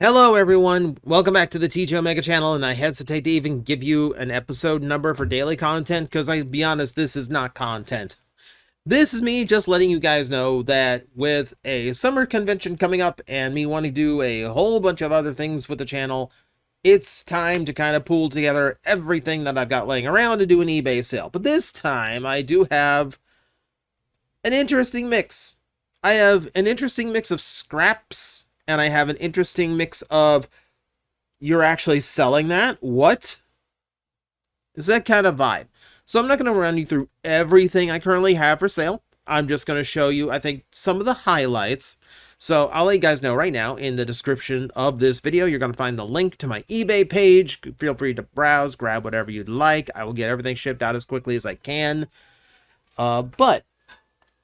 Hello everyone, welcome back to the TJOmega channel, and I hesitate to even give you an episode number for daily content because I'll be honest, this is not content. This is me just letting you guys know that with a summer convention coming up and me wanting to do a whole bunch of other things with the channel, it's time to kind of pull together everything that I've got laying around to do an eBay sale. But this time I do have an interesting mix. I have an interesting mix of scraps, and I have an interesting mix of, you're actually selling that? What? Is that kind of vibe? So I'm not going to run you through everything I currently have for sale. I'm just going to show you, I think, some of the highlights. So I'll let you guys know right now in the description of this video, you're going to find the link to my eBay page. Feel free to browse, grab whatever you'd like. I will get everything shipped out as quickly as I can. But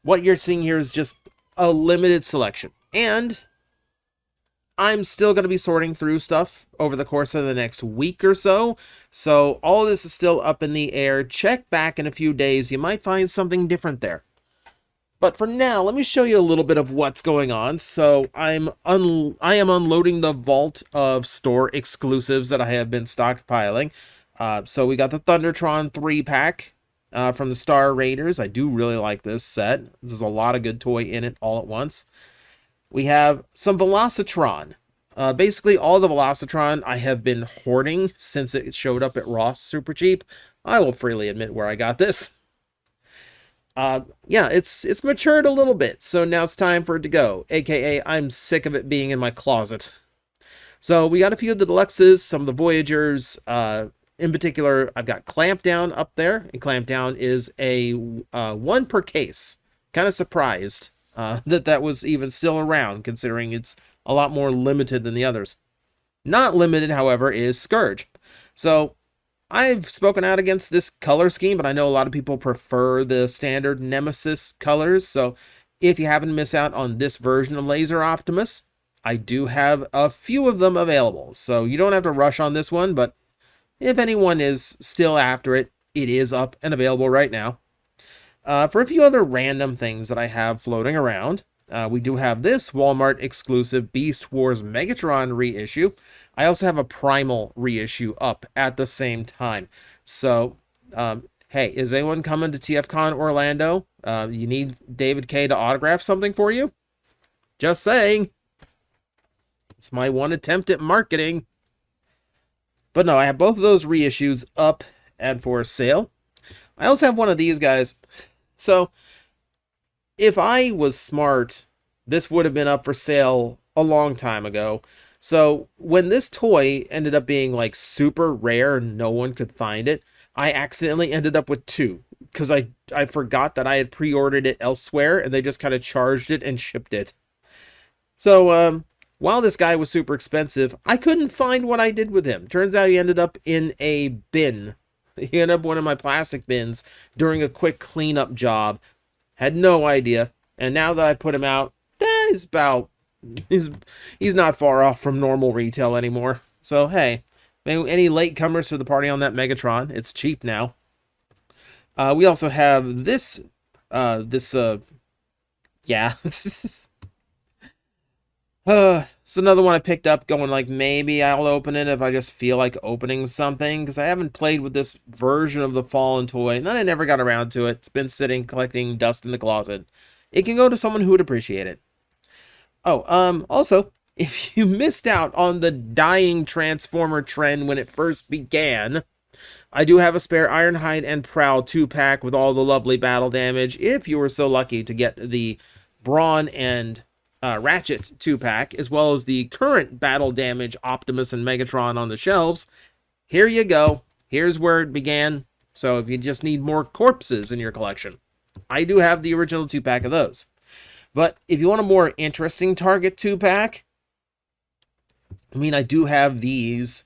what you're seeing here is just a limited selection. And I'm still going to be sorting through stuff over the course of the next week or so. So all of this is still up in the air. Check back in a few days. You might find something different there. But for now, let me show you a little bit of what's going on. So I am unloading the vault of store exclusives that I have been stockpiling. So we got the Thundertron 3-pack from the Star Raiders. I do really like this set. There's a lot of good toy in it all at once. We have some Velocitron. Basically, all the Velocitron I have been hoarding since it showed up at Ross super cheap. I will freely admit where I got this. Yeah, it's matured a little bit, so now it's time for it to go. AKA, I'm sick of it being in my closet. So we got a few of the deluxes, some of the Voyagers. In particular, I've got Clampdown up there, and Clampdown is a 1 per case. Kind of surprised that was even still around, considering it's a lot more limited than the others. Not limited, however, is Scourge. So I've spoken out against this color scheme, but I know a lot of people prefer the standard Nemesis colors. So if you happen to miss out on this version of Laser Optimus, I do have a few of them available. So you don't have to rush on this one, but if anyone is still after it, it is up and available right now. For a few other random things that I have floating around, we do have this Walmart exclusive Beast Wars Megatron reissue. I also have a Primal reissue up at the same time. So, hey, is anyone coming to TFCon Orlando? You need David K to autograph something for you? Just saying. It's my one attempt at marketing. But no, I have both of those reissues up and for sale. I also have one of these guys. So, if I was smart, this would have been up for sale a long time ago. So, when this toy ended up being like super rare and no one could find it, I accidentally ended up with 2. Because I forgot that I had pre-ordered it elsewhere, and they just kind of charged it and shipped it. So, while this guy was super expensive, I couldn't find what I did with him. Turns out he ended up in a bin. He ended up one of my plastic bins during a quick cleanup job. Had no idea. And now that I put him out, he's not far off from normal retail anymore. So, hey, any latecomers to the party on that Megatron? It's cheap now. We also have this, yeah. It's another one I picked up going like, maybe I'll open it if I just feel like opening something, because I haven't played with this version of the Fallen toy, and then I never got around to it. It's been sitting collecting dust in the closet. It can go to someone who would appreciate it. Oh, also, if you missed out on the dying Transformer trend when it first began, I do have a spare Ironhide and Prowl 2-pack with all the lovely battle damage, if you were so lucky to get the Brawn and Ratchet 2-pack, as well as the current battle damage Optimus and Megatron on the shelves. Here you go. Here's where it began. So if you just need more corpses in your collection, I do have the original 2-pack of those. But if you want a more interesting Target 2-pack, I mean, I do have these.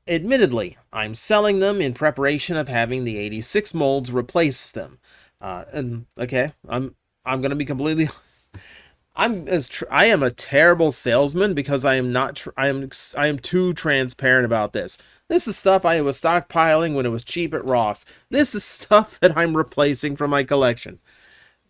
Admittedly, I'm selling them in preparation of having the 86 molds replace them. And okay, I'm going to be completely I am a terrible salesman because I am too transparent about this. This is stuff I was stockpiling when it was cheap at Ross. This is stuff that I'm replacing from my collection.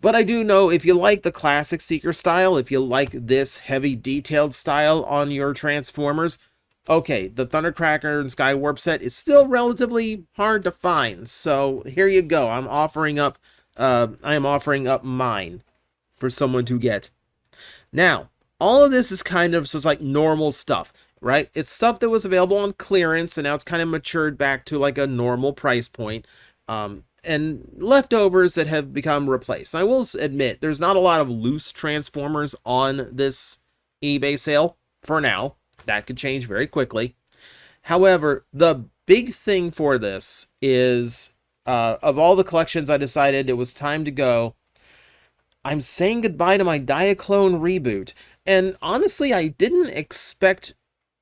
But I do know if you like the classic Seeker style, if you like this heavy detailed style on your Transformers, okay, the Thundercracker and Skywarp set is still relatively hard to find. So here you go. I am offering up mine for someone to get. Now, all of this is kind of just like normal stuff, right? It's stuff that was available on clearance, and now it's kind of matured back to like a normal price point. And leftovers that have become replaced. I will admit, there's not a lot of loose Transformers on this eBay sale for now. That could change very quickly. However, the big thing for this is, of all the collections I decided it was time to go, I'm saying goodbye to my Diaclone Reboot. And honestly, I didn't expect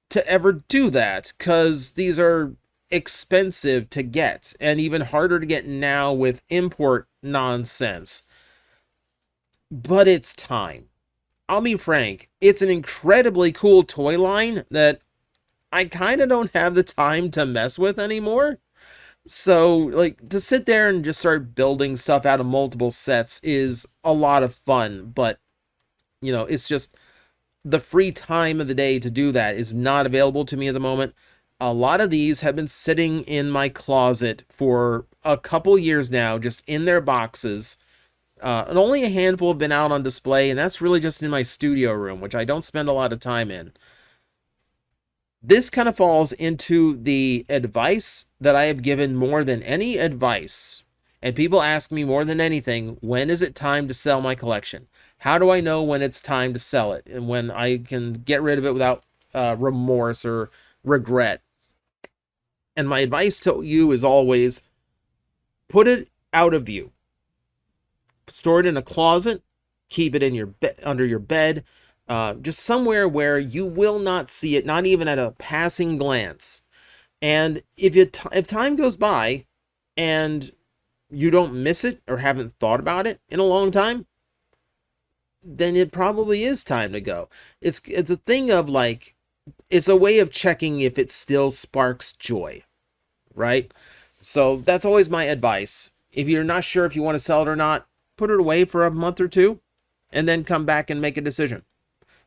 to ever do that, because these are expensive to get, and even harder to get now with import nonsense. But it's time. I'll be frank, it's an incredibly cool toy line that I kind of don't have the time to mess with anymore. So, like, to sit there and just start building stuff out of multiple sets is a lot of fun, but, you know, it's just the free time of the day to do that is not available to me at the moment. A lot of these have been sitting in my closet for a couple years now, just in their boxes. And only a handful have been out on display, and that's really just in my studio room, which I don't spend a lot of time in. This kind of falls into the advice that I have given more than any advice. And people ask me more than anything, when is it time to sell my collection? How do I know when it's time to sell it and when I can get rid of it without remorse or regret? And my advice to you is always, put it out of view. Store it in a closet. Keep it in your under your bed. Just somewhere where you will not see it, not even at a passing glance. And if time goes by and you don't miss it or haven't thought about it in a long time, then it probably is time to go. It's a thing of like, it's a way of checking if it still sparks joy, right? So that's always my advice. If you're not sure if you want to sell it or not, put it away for a month or two and then come back and make a decision.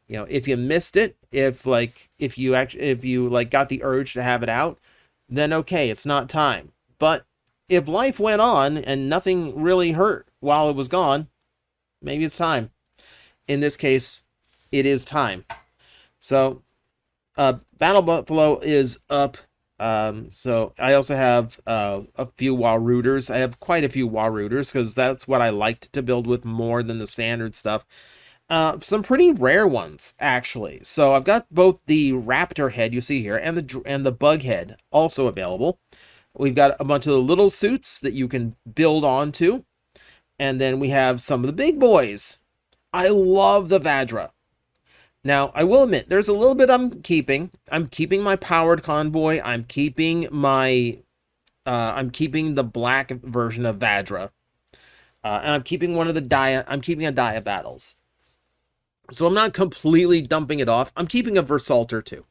You know, if you missed it, if you got the urge to have it out, then okay, it's not time. But if life went on and nothing really hurt while it was gone, maybe it's time. In this case, it is time. So, Battle Buffalo is up. So I also have a few Warooters. I have quite a few Warooters because that's what I liked to build with more than the standard stuff. Some pretty rare ones, actually. So I've got both the Raptor head you see here and the Bug head also available. We've got a bunch of the little suits that you can build onto. And then we have some of the big boys. I love the Vadra. Now, I will admit, there's a little bit I'm keeping. I'm keeping my Powered Convoy. I'm keeping the black version of Vadra. And I'm keeping a Dia Battles. So I'm not completely dumping it off. I'm keeping a Versalter too.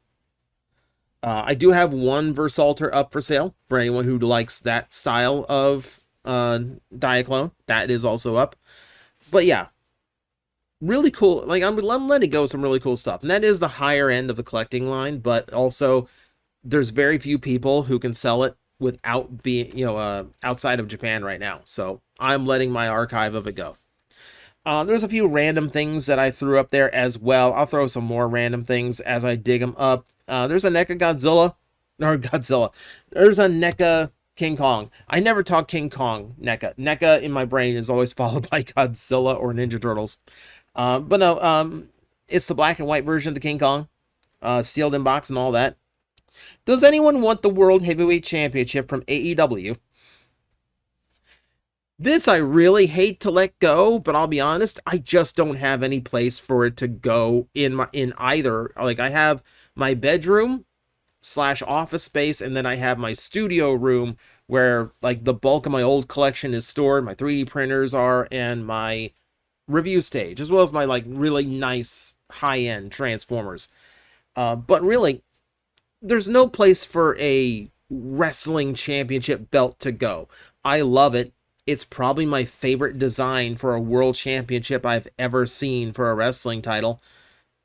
I do have one Versalter up for sale for anyone who likes that style of Diaclone. That is also up. But yeah, really cool. Like, I'm letting go some really cool stuff. And that is the higher end of the collecting line, but also there's very few people who can sell it without being, outside of Japan right now. So I'm letting my archive of it go. There's a few random things that I threw up there as well. I'll throw some more random things as I dig them up. There's a NECA Godzilla. There's a NECA King Kong. I never talk King Kong NECA. NECA in my brain is always followed by Godzilla or Ninja Turtles. But no, it's the black and white version of the King Kong. Sealed in box and all that. Does anyone want the World Heavyweight Championship from AEW? This I really hate to let go, but I'll be honest, I just don't have any place for it to go in either. Like, I have my bedroom / office space, and then I have my studio room where like the bulk of my old collection is stored, my 3D printers are, and my review stage, as well as my like really nice high-end Transformers. But really, there's no place for a wrestling championship belt to go. I love it. It's probably my favorite design for a world championship I've ever seen for a wrestling title.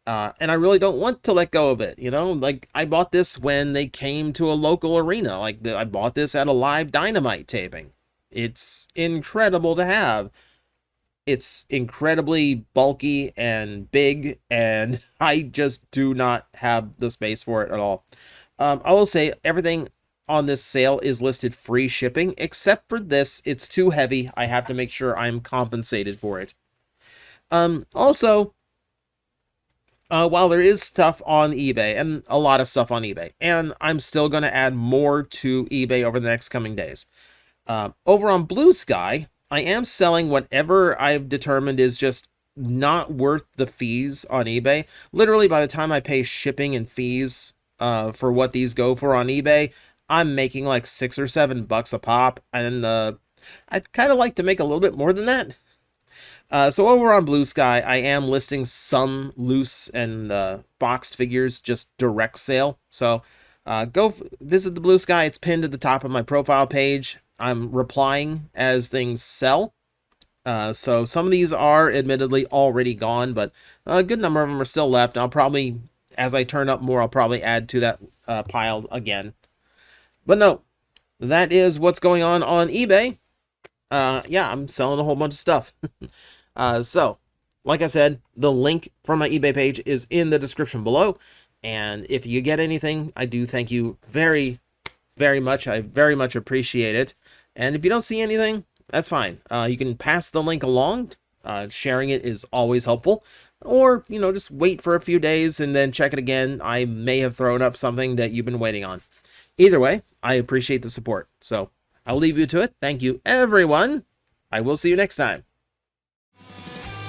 And I really don't want to let go of it. You know, like I bought this when they came to a local arena. Like I bought this at a live Dynamite taping. It's incredible to have. It's incredibly bulky and big, and I just do not have the space for it at all. I will say everything on this sale is listed free shipping, except for this. It's too heavy. I have to make sure I'm compensated for it. Also, while there is stuff on eBay, and a lot of stuff on eBay, and I'm still going to add more to eBay over the next coming days, over on Blue Sky, I am selling whatever I've determined is just not worth the fees on eBay. Literally, by the time I pay shipping and fees for what these go for on eBay, I'm making like $6 or $7 a pop, and I'd kind of like to make a little bit more than that. So over on Blue Sky, I am listing some loose and boxed figures, just direct sale. So go visit the Blue Sky. It's pinned at the top of my profile page. I'm replying as things sell. So some of these are admittedly already gone, but a good number of them are still left. I'll probably, as I turn up more, I'll probably add to that pile again. But no, that is what's going on eBay. Yeah, I'm selling a whole bunch of stuff. So, like I said, the link for my eBay page is in the description below. And if you get anything, I do thank you very, very much. I very much appreciate it. And if you don't see anything, that's fine. You can pass the link along. Sharing it is always helpful. Or, you know, just wait for a few days and then check it again. I may have thrown up something that you've been waiting on. Either way, I appreciate the support. So, I'll leave you to it. Thank you, everyone. I will see you next time.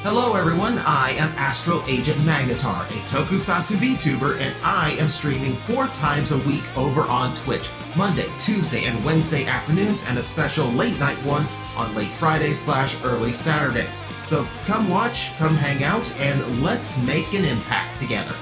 Hello everyone, I am Astral Agent Magnetar, a Tokusatsu VTuber, and I am streaming 4 times a week over on Twitch, Monday, Tuesday, and Wednesday afternoons, and a special late night one on late Friday/early Saturday. So come watch, come hang out, and let's make an impact together.